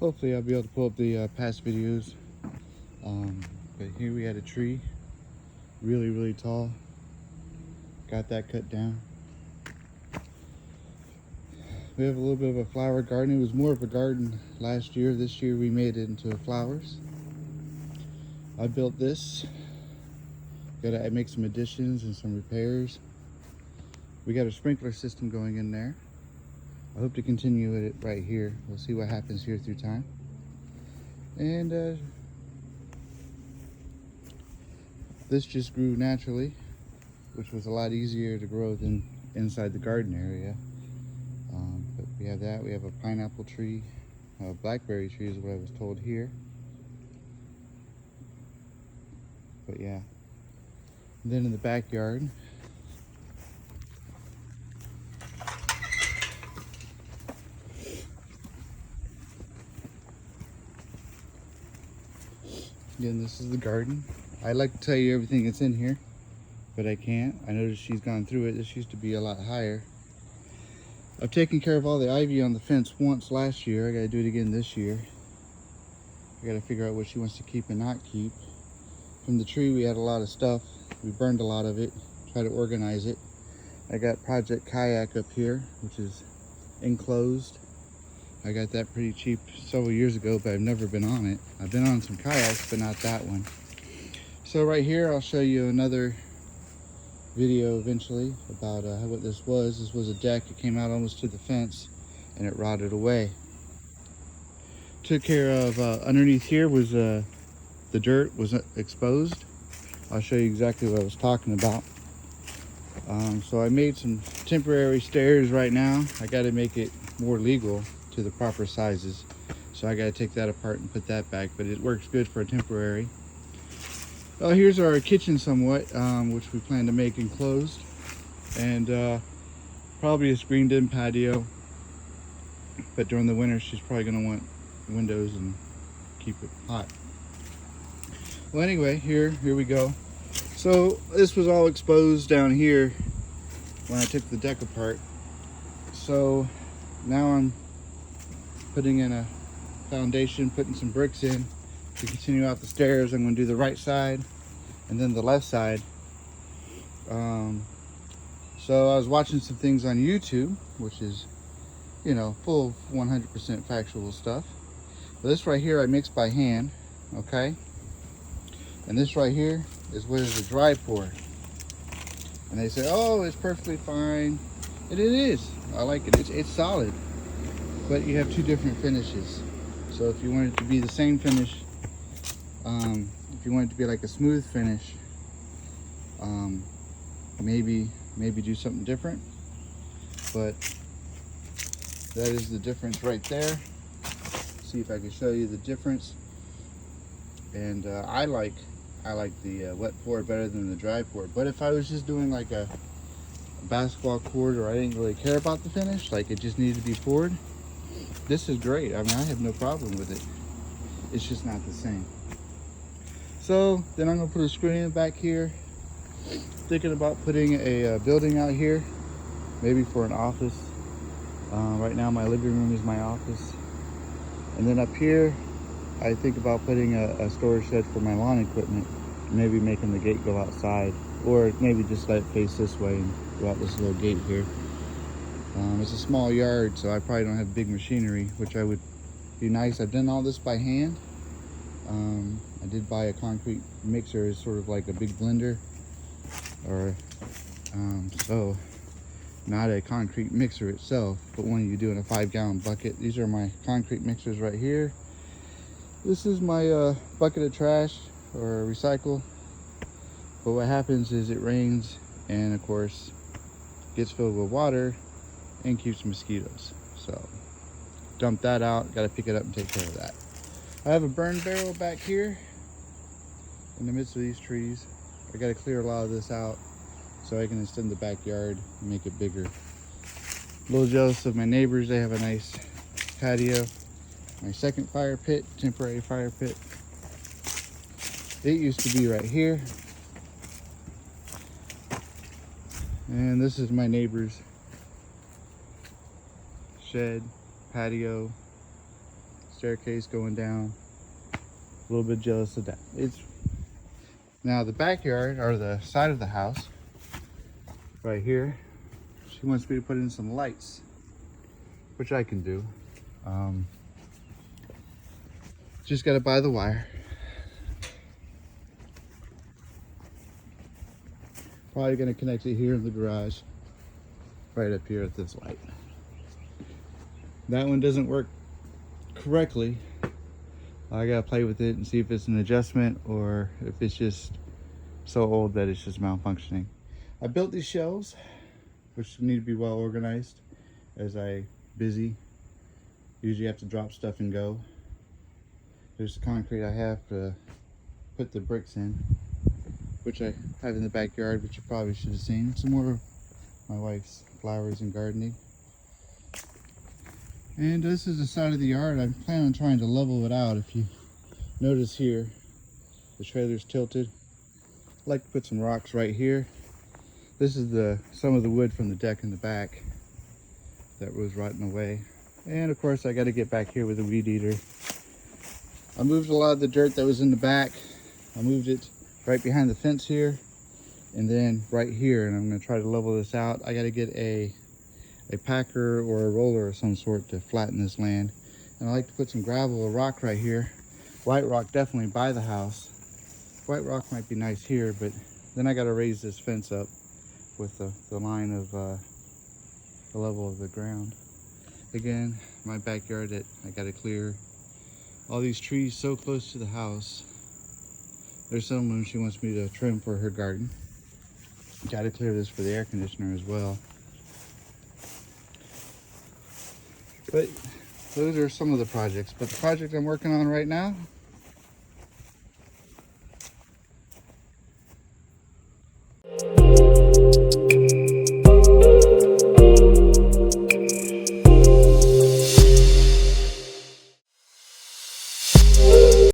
Hopefully I'll be able to pull up the past videos. But here we had a tree, really tall. Got that cut down. We have a little bit of a flower garden. It was more of a garden last year. This year we made it into flowers. I built this. Gotta make some additions and some repairs. We got a sprinkler system going in there. I hope to continue with it right here. We'll see what happens here through time. And this just grew naturally, which was a lot easier to grow than inside the garden area. But we have that. We have a pineapple tree, a blackberry tree is what I was told here. But yeah. And then in the backyard, again, this is the garden. I like to tell you everything that's in here, but I can't. I noticed she's gone through it. This used to be a lot higher. I've taken care of all the ivy on the fence once last year. I gotta do it again this year. I gotta figure out what she wants to keep and not keep. From the tree, we had a lot of stuff. We burned a lot of it, try to organize it. I got Project Kayak up here, which is enclosed. I got that pretty cheap several years ago, but I've never been on it. I've been on some kayaks, but not that one. So right here, I'll show you another video eventually about what this was. This was a deck. It came out almost to the fence and it rotted away. Took care of underneath here was the dirt was exposed. I'll show you exactly what I was talking about. So I made some temporary stairs right now. I got to make it more legal to the proper sizes. So I got to take that apart and put that back, but it works good for a temporary. Well, here's our kitchen somewhat, which we plan to make enclosed, and probably a screened-in patio. But during the winter, she's probably going to want windows and keep it hot. Well, anyway, here we go. So this was all exposed down here when I took the deck apart. So now I'm putting in a foundation, putting some bricks in to continue out the stairs. I'm going to do the right side and then the left side. So I was watching some things on YouTube, which is, you know, full of 100% factual stuff. But this right here I mix by hand, okay? And this right here is what is a dry pour. And they say, oh, it's perfectly fine. And it is. I like it. It's solid. But you have two different finishes. So if you want it to be the same finish, if you want it to be like a smooth finish, maybe do something different. But that is the difference right there. See if I can show you the difference. And I like the wet pour better than the dry pour. But if I was just doing like a basketball court, or I didn't really care about the finish, like it just needed to be poured, this is great. I mean, I have no problem with it. It's just not the same. So then I'm gonna put a screen back here. Thinking about putting a building out here, maybe for an office. Right now my living room is my office. And then up here, I think about putting a storage shed for my lawn equipment. Maybe making the gate go outside, or maybe just let it face this way and go out this little gate here. It's a small yard, so I probably don't have big machinery, which I would be nice. I've done all this by hand. I did buy a concrete mixer. It's sort of like a big blender, or so not a concrete mixer itself, but one you do in a 5-gallon bucket. These are my concrete mixers right here. This is my bucket of trash or recycle. But what happens is it rains and of course gets filled with water and keeps mosquitoes. So dump that out, got to pick it up and take care of that. I have a burn barrel back here in the midst of these trees. I got to clear a lot of this out so I can extend the backyard and make it bigger. A little jealous of my neighbors. They have a nice patio. My second fire pit, temporary fire pit. It used to be right here. And this is my neighbor's shed, patio, staircase going down. A little bit jealous of that. It's now the backyard, or the side of the house right here, she wants me to put in some lights, which I can do. Just got to buy the wire. Probably going to connect it here in the garage, right up here at this light. That one doesn't work correctly. I gotta play with it and see if it's an adjustment or if it's just so old that it's just malfunctioning. I built these shelves, which need to be well organized as I busy. Usually have to drop stuff and go. There's the concrete I have to put the bricks in, which I have in the backyard, which you probably should have seen. Some more of my wife's flowers and gardening. And this is the side of the yard. I plan on trying to level it out. If you notice here, the trailer's tilted. I like to put some rocks right here. This is some of the wood from the deck in the back that was rotting away. And of course I got to get back here with a weed eater. I moved a lot of the dirt that was in the back. I moved it right behind the fence here and then right here, and I'm going to try to level this out. I got to get a packer or a roller of some sort to flatten this land. And I like to put some gravel or rock right here. White rock definitely by the house. White rock might be nice here, but then I got to raise this fence up with the line of the level of the ground. Again, my backyard that I got to clear. All these trees so close to the house. There's some of them she wants me to trim for her garden. Got to clear this for the air conditioner as well. But those are some of the projects. But the project I'm working on right now